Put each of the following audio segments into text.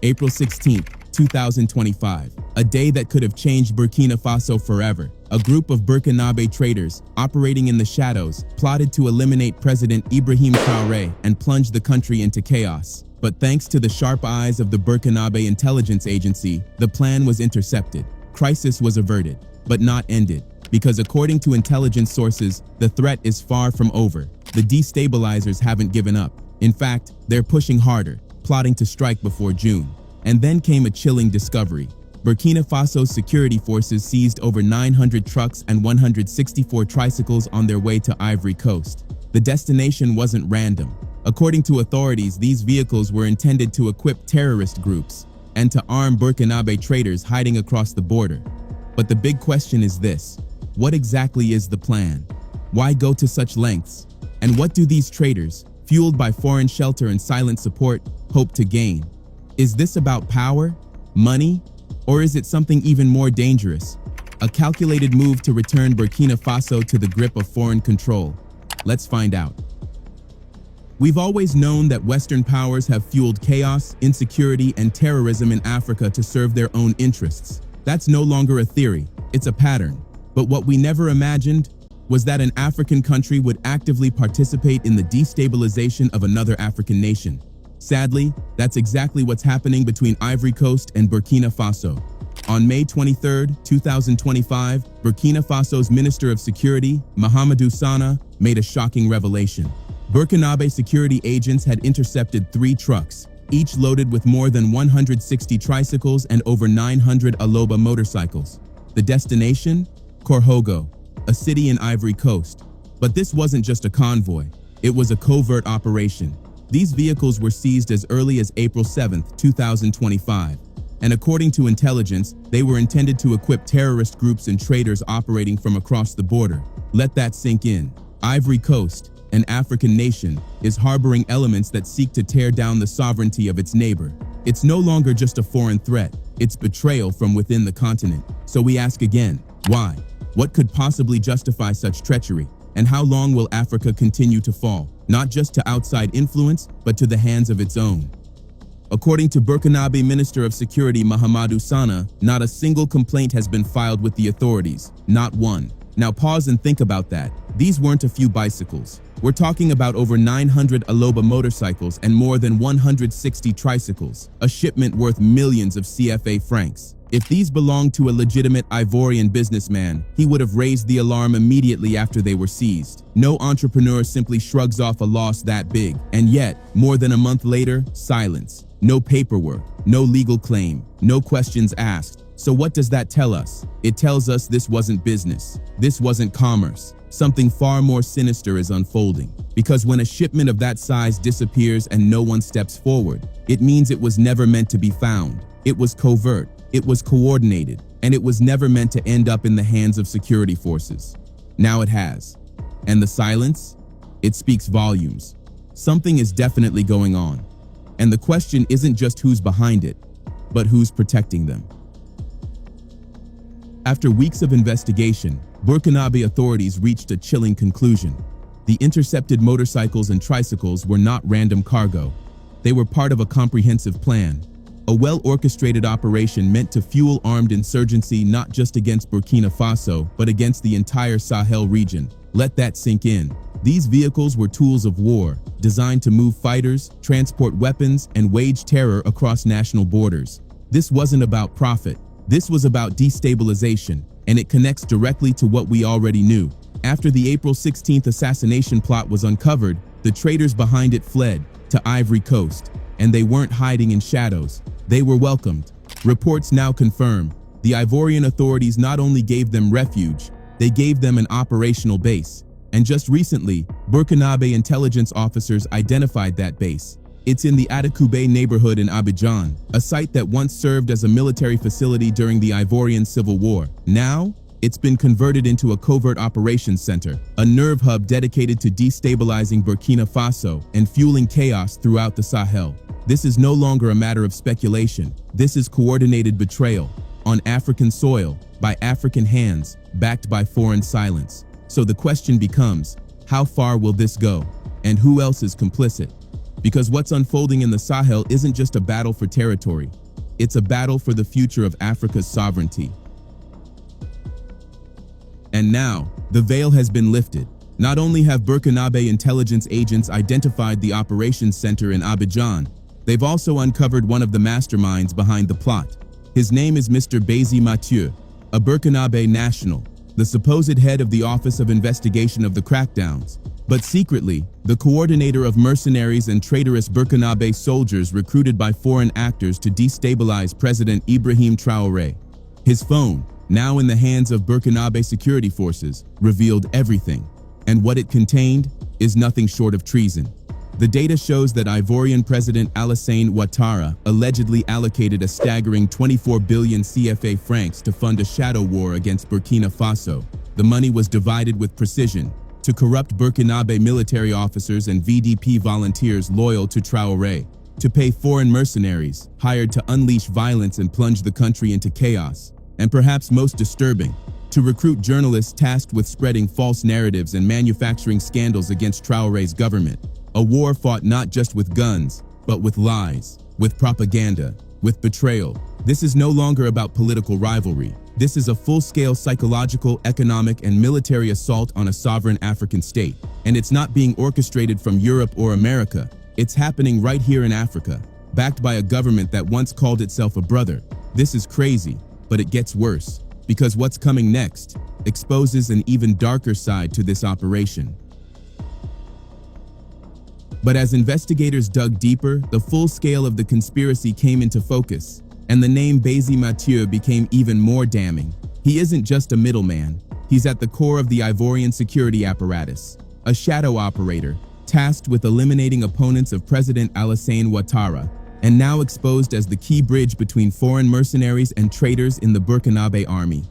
April 16, 2025, a day that could have changed Burkina Faso forever. A group of Burkinabe traitors, operating in the shadows, plotted to eliminate President Ibrahim Traore and plunge the country into chaos. But thanks to the sharp eyes of the Burkinabe intelligence agency, the plan was intercepted. Crisis was averted, but not ended, because according to intelligence sources, the threat is far from over. The destabilizers haven't given up. In fact, they're pushing harder, plotting to strike before June. And then came a chilling discovery. Burkina Faso's security forces seized over 900 trucks and 164 tricycles on their way to Ivory Coast. The destination wasn't random. According to authorities, these vehicles were intended to equip terrorist groups and to arm Burkinabe traitors hiding across the border. But the big question is this: what exactly is the plan? Why go to such lengths? And what do these traitors, fueled by foreign shelter and silent support, hope to gain? Is this about power, money, or is it something even more dangerous? A calculated move to return Burkina Faso to the grip of foreign control? Let's find out. We've always known that Western powers have fueled chaos, insecurity, and terrorism in Africa to serve their own interests. That's no longer a theory, it's a pattern. But what we never imagined was that an African country would actively participate in the destabilization of another African nation. Sadly, that's exactly what's happening between Ivory Coast and Burkina Faso. On May 23, 2025, Burkina Faso's Minister of Security, Mahamadou Sana, made a shocking revelation. Burkinabe security agents had intercepted 3 trucks, each loaded with more than 160 tricycles and over 900 Aloba motorcycles. The destination? Korhogo, a city in Ivory Coast. But this wasn't just a convoy, it was a covert operation. These vehicles were seized as early as April 7, 2025, and according to intelligence, they were intended to equip terrorist groups and traitors operating from across the border. Let that sink in. Ivory Coast, an African nation, is harboring elements that seek to tear down the sovereignty of its neighbor. It's no longer just a foreign threat, it's betrayal from within the continent. So we ask again, why? What could possibly justify such treachery? And how long will Africa continue to fall, not just to outside influence, but to the hands of its own? According to Burkinabe Minister of Security Mahamadou Sana, not a single complaint has been filed with the authorities, not one. Now pause and think about that. These weren't a few bicycles. We're talking about over 900 Aloba motorcycles and more than 160 tricycles, a shipment worth millions of CFA francs. If these belonged to a legitimate Ivorian businessman, he would have raised the alarm immediately after they were seized. No entrepreneur simply shrugs off a loss that big. And yet, more than a month later, silence. No paperwork, no legal claim, no questions asked. So what does that tell us? It tells us this wasn't business. This wasn't commerce. Something far more sinister is unfolding. Because when a shipment of that size disappears and no one steps forward, it means it was never meant to be found. It was covert. It was coordinated, and it was never meant to end up in the hands of security forces. Now it has. And the silence? It speaks volumes. Something is definitely going on. And the question isn't just who's behind it, but who's protecting them. After weeks of investigation, Burkinabe authorities reached a chilling conclusion. The intercepted motorcycles and tricycles were not random cargo. They were part of a comprehensive plan. A well-orchestrated operation meant to fuel armed insurgency not just against Burkina Faso, but against the entire Sahel region. Let that sink in. These vehicles were tools of war, designed to move fighters, transport weapons, and wage terror across national borders. This wasn't about profit. This was about destabilization, and it connects directly to what we already knew. After the April 16th assassination plot was uncovered, the traitors behind it fled to Ivory Coast. And they weren't hiding in shadows. They were welcomed. Reports now confirm the Ivorian authorities not only gave them refuge, they gave them an operational base. And just recently, Burkinabe intelligence officers identified that base. It's in the Adekube neighborhood in Abidjan, a site that once served as a military facility during the Ivorian Civil War. Now, it's been converted into a covert operations center, a nerve hub dedicated to destabilizing Burkina Faso and fueling chaos throughout the Sahel. This is no longer a matter of speculation. This is coordinated betrayal on African soil, by African hands, backed by foreign silence. So the question becomes, how far will this go? And who else is complicit? Because what's unfolding in the Sahel isn't just a battle for territory, it's a battle for the future of Africa's sovereignty. And now, the veil has been lifted. Not only have Burkinabe intelligence agents identified the operations center in Abidjan, they've also uncovered one of the masterminds behind the plot. His name is Mr. Bazi Mathieu, a Burkinabe national, the supposed head of the Office of Investigation of the crackdowns, but secretly, the coordinator of mercenaries and traitorous Burkinabe soldiers recruited by foreign actors to destabilize President Ibrahim Traore. His phone, now in the hands of Burkinabe security forces, revealed everything, and what it contained is nothing short of treason. The data shows that Ivorian President Alassane Ouattara allegedly allocated a staggering 24 billion CFA francs to fund a shadow war against Burkina Faso. The money was divided with precision to corrupt Burkinabe military officers and VDP volunteers loyal to Traore, to pay foreign mercenaries hired to unleash violence and plunge the country into chaos, and perhaps most disturbing, to recruit journalists tasked with spreading false narratives and manufacturing scandals against Traore's government. A war fought not just with guns, but with lies, with propaganda, with betrayal. This is no longer about political rivalry. This is a full-scale psychological, economic, and military assault on a sovereign African state. And it's not being orchestrated from Europe or America. It's happening right here in Africa, backed by a government that once called itself a brother. This is crazy, but it gets worse, because what's coming next exposes an even darker side to this operation. But as investigators dug deeper, the full scale of the conspiracy came into focus, and the name Bazi Mathieu became even more damning. He isn't just a middleman, he's at the core of the Ivorian security apparatus, a shadow operator, tasked with eliminating opponents of President Alassane Ouattara, and now exposed as the key bridge between foreign mercenaries and traitors in the Burkinabe army.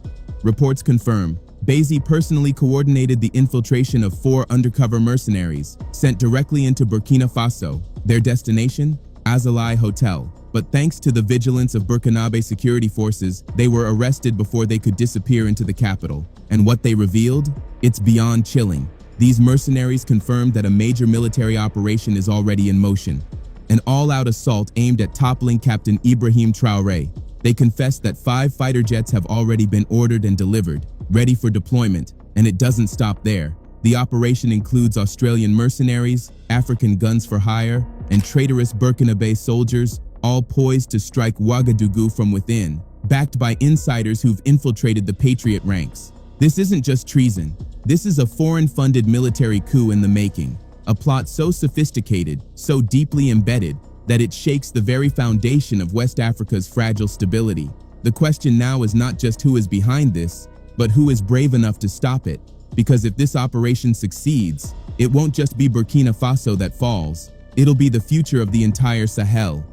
Reports confirm, Bazi personally coordinated the infiltration of 4 undercover mercenaries sent directly into Burkina Faso, their destination, Azalai Hotel. But thanks to the vigilance of Burkinabe security forces, they were arrested before they could disappear into the capital. And what they revealed? It's beyond chilling. These mercenaries confirmed that a major military operation is already in motion. An all-out assault aimed at toppling Captain Ibrahim Traore. They confessed that 5 fighter jets have already been ordered and delivered, ready for deployment, and it doesn't stop there. The operation includes Australian mercenaries, African guns for hire, and traitorous Burkinabe soldiers, all poised to strike Ouagadougou from within, backed by insiders who've infiltrated the Patriot ranks. This isn't just treason. This is a foreign-funded military coup in the making, a plot so sophisticated, so deeply embedded, that it shakes the very foundation of West Africa's fragile stability. The question now is not just who is behind this, but who is brave enough to stop it. Because if this operation succeeds, it won't just be Burkina Faso that falls, it'll be the future of the entire Sahel.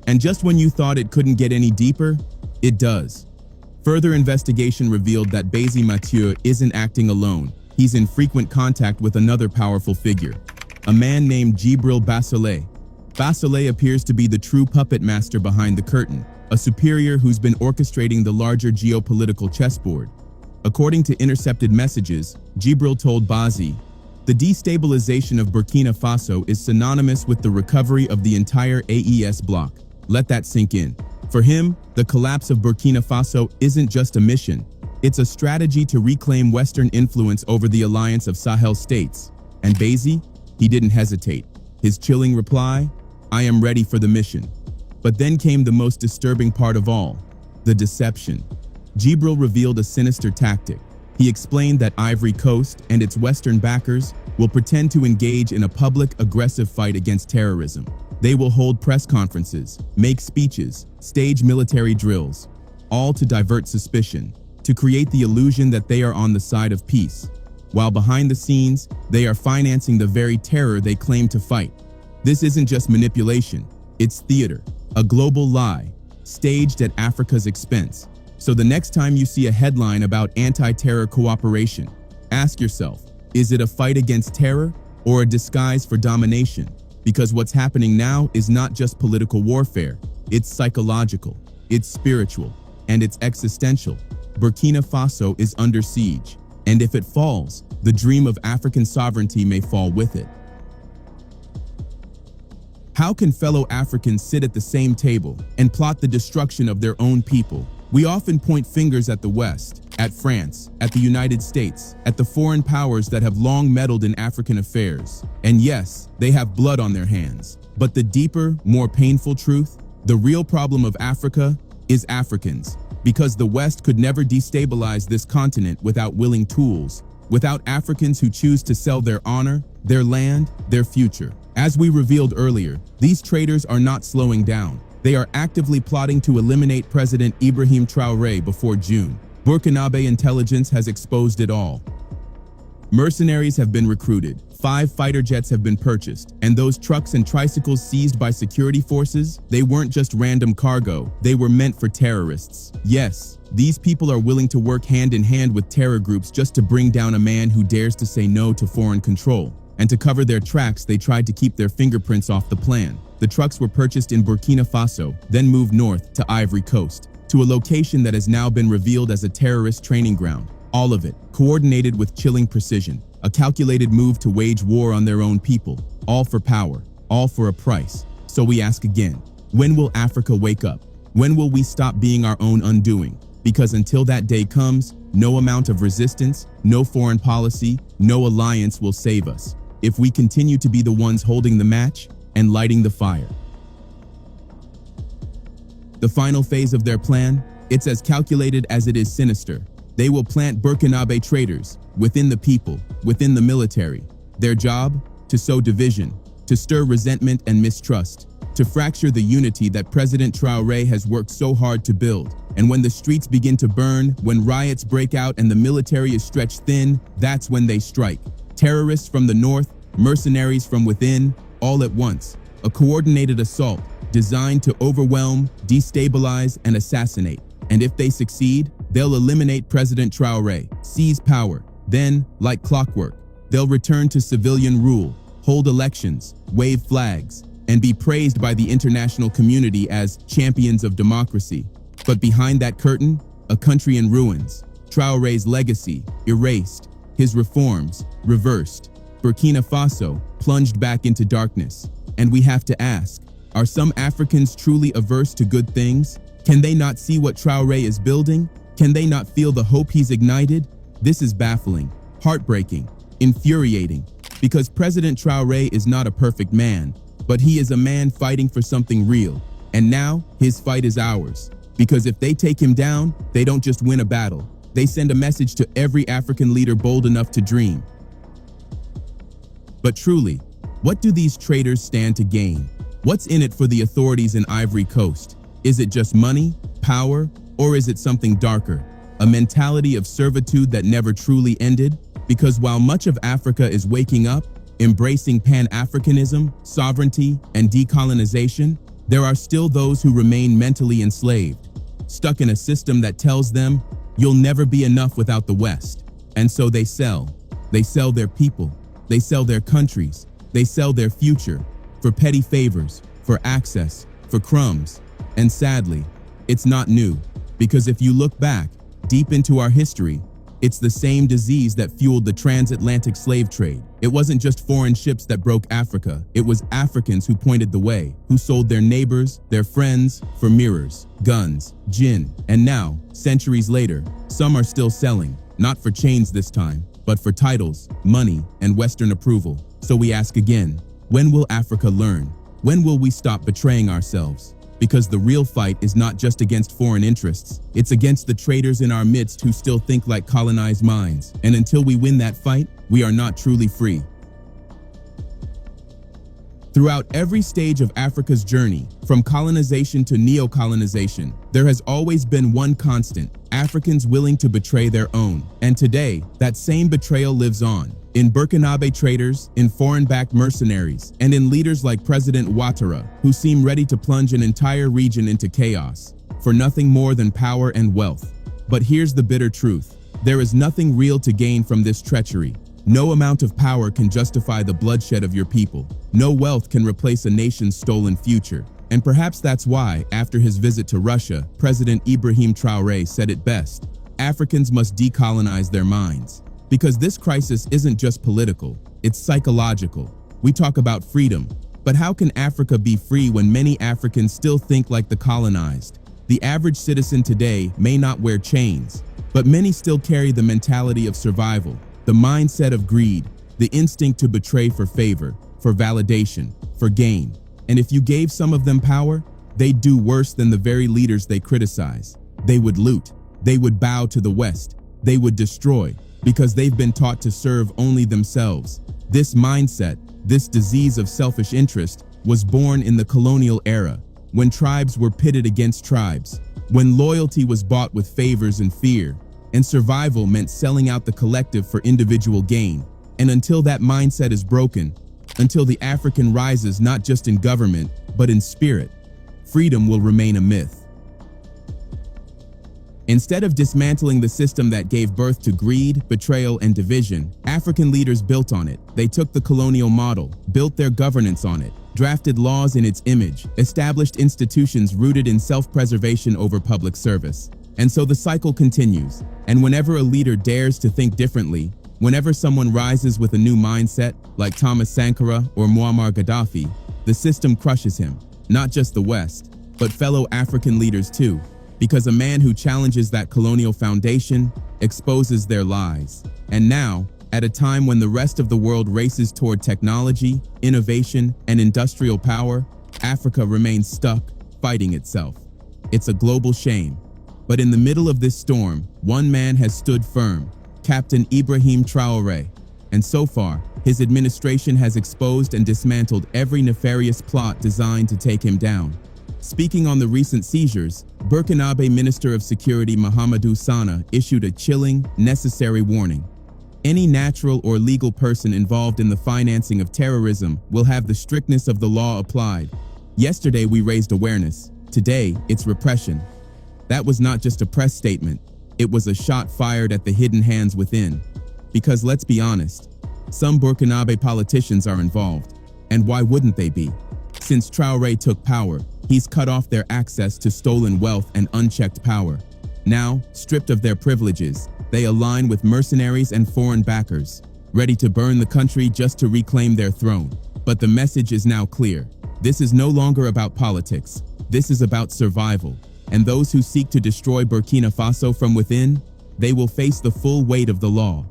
And just when you thought it couldn't get any deeper, it does. Further investigation revealed that Bazi Mathieu isn't acting alone. He's in frequent contact with another powerful figure, a man named Djibril Bassolé. Bassolé appears to be the true puppet master behind the curtain, a superior who's been orchestrating the larger geopolitical chessboard. According to intercepted messages, Djibril told Bazi, "The destabilization of Burkina Faso is synonymous with the recovery of the entire AES bloc." Let that sink in. For him, the collapse of Burkina Faso isn't just a mission. It's a strategy to reclaim Western influence over the alliance of Sahel states. And Bazi? He didn't hesitate. His chilling reply, "I am ready for the mission." But then came the most disturbing part of all, the deception. Djibril revealed a sinister tactic. He explained that Ivory Coast and its Western backers will pretend to engage in a public, aggressive fight against terrorism. They will hold press conferences, make speeches, stage military drills, all to divert suspicion, to create the illusion that they are on the side of peace, while behind the scenes, they are financing the very terror they claim to fight. This isn't just manipulation, it's theater, a global lie, staged at Africa's expense. So the next time you see a headline about anti-terror cooperation, ask yourself, is it a fight against terror or a disguise for domination? Because what's happening now is not just political warfare, it's psychological, it's spiritual, and it's existential. Burkina Faso is under siege, and if it falls, the dream of African sovereignty may fall with it. How can fellow Africans sit at the same table and plot the destruction of their own people? We often point fingers at the West, at France, at the United States, at the foreign powers that have long meddled in African affairs. And yes, they have blood on their hands. But the deeper, more painful truth, the real problem of Africa is Africans. Because the West could never destabilize this continent without willing tools, without Africans who choose to sell their honor, their land, their future. As we revealed earlier, these traitors are not slowing down. They are actively plotting to eliminate President Ibrahim Traore before June. Burkinabe intelligence has exposed it all. Mercenaries have been recruited, 5 fighter jets have been purchased, and those trucks and tricycles seized by security forces, they weren't just random cargo, they were meant for terrorists. Yes, these people are willing to work hand in hand with terror groups just to bring down a man who dares to say no to foreign control. And to cover their tracks, they tried to keep their fingerprints off the plan. The trucks were purchased in Burkina Faso, then moved north to Ivory Coast, to a location that has now been revealed as a terrorist training ground. All of it, coordinated with chilling precision, a calculated move to wage war on their own people, all for power, all for a price. So we ask again, when will Africa wake up? When will we stop being our own undoing? Because until that day comes, no amount of resistance, no foreign policy, no alliance will save us, if we continue to be the ones holding the match and lighting the fire. The final phase of their plan, it's as calculated as it is sinister. They will plant Burkinabe traitors within the people, within the military. Their job? To sow division, to stir resentment and mistrust, to fracture the unity that President Traore has worked so hard to build. And when the streets begin to burn, when riots break out and the military is stretched thin, that's when they strike. Terrorists from the north, mercenaries from within, all at once. A coordinated assault designed to overwhelm, destabilize, and assassinate. And if they succeed, they'll eliminate President Traore, seize power. Then, like clockwork, they'll return to civilian rule, hold elections, wave flags, and be praised by the international community as champions of democracy. But behind that curtain, a country in ruins. Traore's legacy erased, his reforms reversed. Burkina Faso plunged back into darkness. And we have to ask, are some Africans truly averse to good things? Can they not see what Traore is building? Can they not feel the hope he's ignited? This is baffling, heartbreaking, infuriating, because President Traore is not a perfect man, but he is a man fighting for something real. And now, his fight is ours. Because if they take him down, they don't just win a battle. They send a message to every African leader bold enough to dream. But truly, what do these traitors stand to gain? What's in it for the authorities in Ivory Coast? Is it just money, power, or is it something darker? A mentality of servitude that never truly ended? Because while much of Africa is waking up, embracing Pan-Africanism, sovereignty, and decolonization, there are still those who remain mentally enslaved, stuck in a system that tells them, you'll never be enough without the West. And so they sell their people, they sell their countries, they sell their future, for petty favors, for access, for crumbs. And sadly, it's not new, because if you look back, deep into our history, it's the same disease that fueled the transatlantic slave trade. It wasn't just foreign ships that broke Africa, it was Africans who pointed the way, who sold their neighbors, their friends, for mirrors, guns, gin. And now, centuries later, some are still selling, not for chains this time, but for titles, money, and Western approval. So we ask again, when will Africa learn? When will we stop betraying ourselves? Because the real fight is not just against foreign interests, it's against the traitors in our midst who still think like colonized minds. And until we win that fight, we are not truly free. Throughout every stage of Africa's journey, from colonization to neo-colonization, there has always been one constant: Africans willing to betray their own. And today, that same betrayal lives on. In Burkinabe traders, in foreign-backed mercenaries, and in leaders like President Ouattara, who seem ready to plunge an entire region into chaos, for nothing more than power and wealth. But here's the bitter truth. There is nothing real to gain from this treachery. No amount of power can justify the bloodshed of your people. No wealth can replace a nation's stolen future. And perhaps that's why, after his visit to Russia, President Ibrahim Traore said it best: Africans must decolonize their minds. Because this crisis isn't just political, it's psychological. We talk about freedom, But how can Africa be free when many Africans still think like the colonized? The average citizen today may not wear chains, but many still carry the mentality of survival, the mindset of greed, the instinct to betray for favor, for validation, for gain. And if you gave some of them power, they'd do worse than the very leaders they criticize. They would loot, they would bow to the West, they would destroy, because they've been taught to serve only themselves. This mindset, this disease of selfish interest, was born in the colonial era, when tribes were pitted against tribes, when loyalty was bought with favors and fear, and survival meant selling out the collective for individual gain. And until that mindset is broken, until the African rises not just in government, but in spirit, freedom will remain a myth. Instead of dismantling the system that gave birth to greed, betrayal, and division, African leaders built on it. They took the colonial model, built their governance on it, drafted laws in its image, established institutions rooted in self-preservation over public service. And so the cycle continues. And whenever a leader dares to think differently, whenever someone rises with a new mindset, like Thomas Sankara or Muammar Gaddafi, the system crushes him, not just the West, but fellow African leaders too. Because a man who challenges that colonial foundation exposes their lies. And now, at a time when the rest of the world races toward technology, innovation, and industrial power, Africa remains stuck, fighting itself. It's a global shame. But in the middle of this storm, one man has stood firm, Captain Ibrahim Traore. And so far, his administration has exposed and dismantled every nefarious plot designed to take him down. Speaking on the recent seizures, Burkinabe Minister of Security Mahamadou Sana issued a chilling, necessary warning. Any natural or legal person involved in the financing of terrorism will have the strictness of the law applied. Yesterday we raised awareness. Today, it's repression. That was not just a press statement. It was a shot fired at the hidden hands within. Because let's be honest, some Burkinabe politicians are involved. And why wouldn't they be? Since Traore took power, he's cut off their access to stolen wealth and unchecked power. Now, stripped of their privileges, they align with mercenaries and foreign backers, ready to burn the country just to reclaim their throne. But the message is now clear. This is no longer about politics. This is about survival. And those who seek to destroy Burkina Faso from within, they will face the full weight of the law.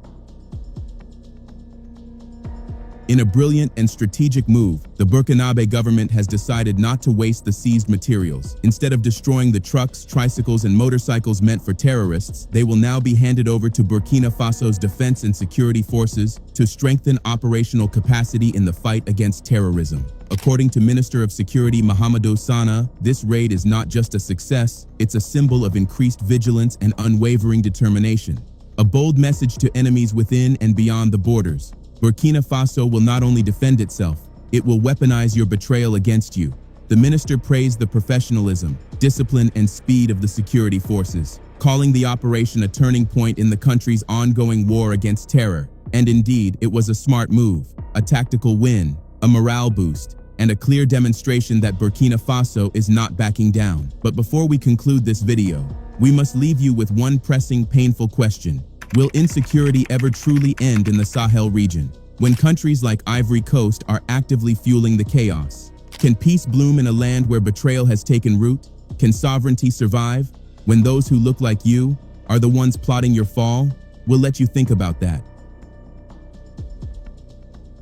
In a brilliant and strategic move, the Burkinabe government has decided not to waste the seized materials. Instead of destroying the trucks, tricycles, and motorcycles meant for terrorists, they will now be handed over to Burkina Faso's defense and security forces to strengthen operational capacity in the fight against terrorism. According to Minister of Security Mahamadou Sana, this raid is not just a success, it's a symbol of increased vigilance and unwavering determination. A bold message to enemies within and beyond the borders. Burkina Faso will not only defend itself, it will weaponize your betrayal against you. The minister praised the professionalism, discipline, and speed of the security forces, calling the operation a turning point in the country's ongoing war against terror. And indeed, it was a smart move, a tactical win, a morale boost, and a clear demonstration that Burkina Faso is not backing down. But before we conclude this video, we must leave you with one pressing, painful question. Will insecurity ever truly end in the Sahel region, when countries like Ivory Coast are actively fueling the chaos? Can peace bloom in a land where betrayal has taken root? Can sovereignty survive when those who look like you are the ones plotting your fall? We'll let you think about that.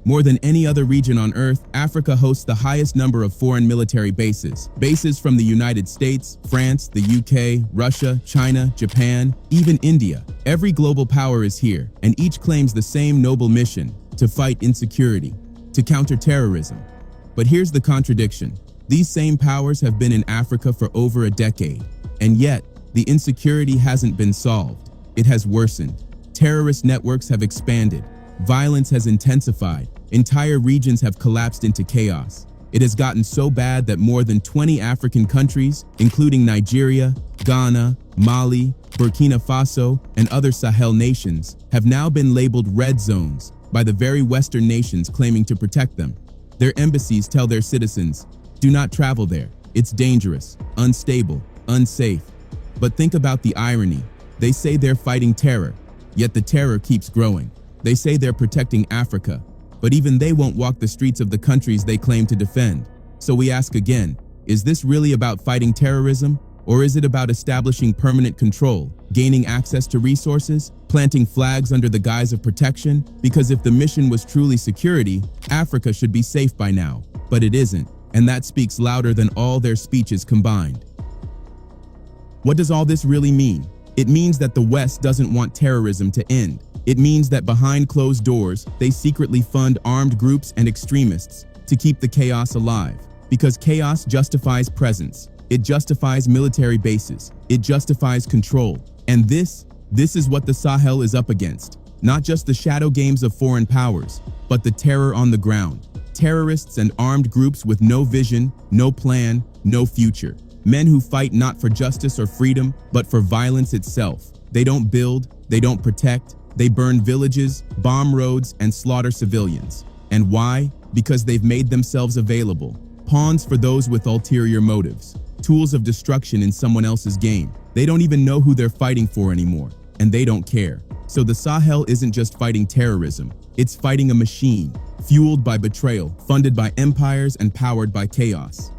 More than any other region on Earth, Africa hosts the highest number of foreign military bases. Bases from the United States, France, the UK, Russia, China, Japan, even India. Every global power is here, and each claims the same noble mission: to fight insecurity, to counter terrorism. But here's the contradiction. These same powers have been in Africa for over a decade, and yet the insecurity hasn't been solved. It has worsened. Terrorist networks have expanded. Violence has intensified. Entire regions have collapsed into chaos. It has gotten so bad that more than 20 African countries, including Nigeria, Ghana, Mali, Burkina Faso, and other Sahel nations, have now been labeled red zones by the very Western nations claiming to protect them. Their embassies tell their citizens, do not travel there. It's dangerous, unstable, unsafe. But think about the irony. They say they're fighting terror, yet the terror keeps growing. They say they're protecting Africa, but even they won't walk the streets of the countries they claim to defend. So we ask again, is this really about fighting terrorism? Or is it about establishing permanent control, gaining access to resources, planting flags under the guise of protection? Because if the mission was truly security, Africa should be safe by now. But it isn't, and that speaks louder than all their speeches combined. What does all this really mean? It means that the West doesn't want terrorism to end. It means that behind closed doors, they secretly fund armed groups and extremists to keep the chaos alive. Because chaos justifies presence. It justifies military bases. It justifies control. And this is what the Sahel is up against. Not just the shadow games of foreign powers, but the terror on the ground. Terrorists and armed groups with no vision, no plan, no future. Men who fight not for justice or freedom, but for violence itself. They don't build, they don't protect, they burn villages, bomb roads, and slaughter civilians. And why? Because they've made themselves available. Pawns for those with ulterior motives. Tools of destruction in someone else's game. They don't even know who they're fighting for anymore, and they don't care. So the Sahel isn't just fighting terrorism, it's fighting a machine, fueled by betrayal, funded by empires, and powered by chaos.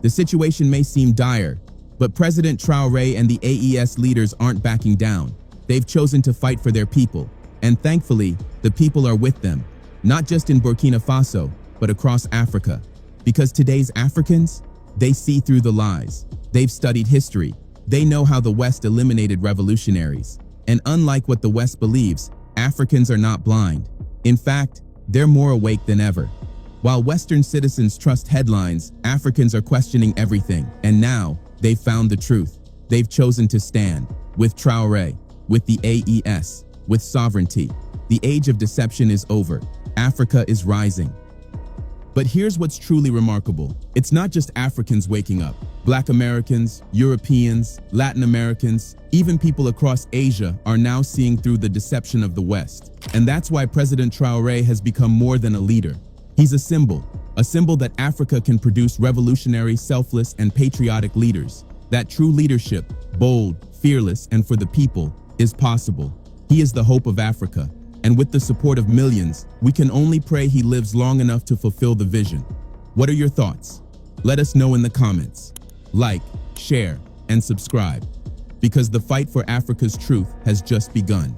The situation may seem dire, but President Traore and the AES leaders aren't backing down. They've chosen to fight for their people, and thankfully, the people are with them, not just in Burkina Faso, but across Africa. Because today's Africans, they see through the lies. They've studied history. They know how the West eliminated revolutionaries. And unlike what the West believes, Africans are not blind. In fact, they're more awake than ever. While Western citizens trust headlines, Africans are questioning everything. And now, they've found the truth. They've chosen to stand with Traore, with the AES, with sovereignty. The age of deception is over. Africa is rising. But here's what's truly remarkable. It's not just Africans waking up. Black Americans, Europeans, Latin Americans, even people across Asia are now seeing through the deception of the West. And that's why President Traore has become more than a leader. He's a symbol that Africa can produce revolutionary, selfless, and patriotic leaders. That true leadership, bold, fearless, and for the people, is possible. He is the hope of Africa. And with the support of millions, we can only pray he lives long enough to fulfill the vision. What are your thoughts? Let us know in the comments. Like, share, and subscribe, because the fight for Africa's truth has just begun.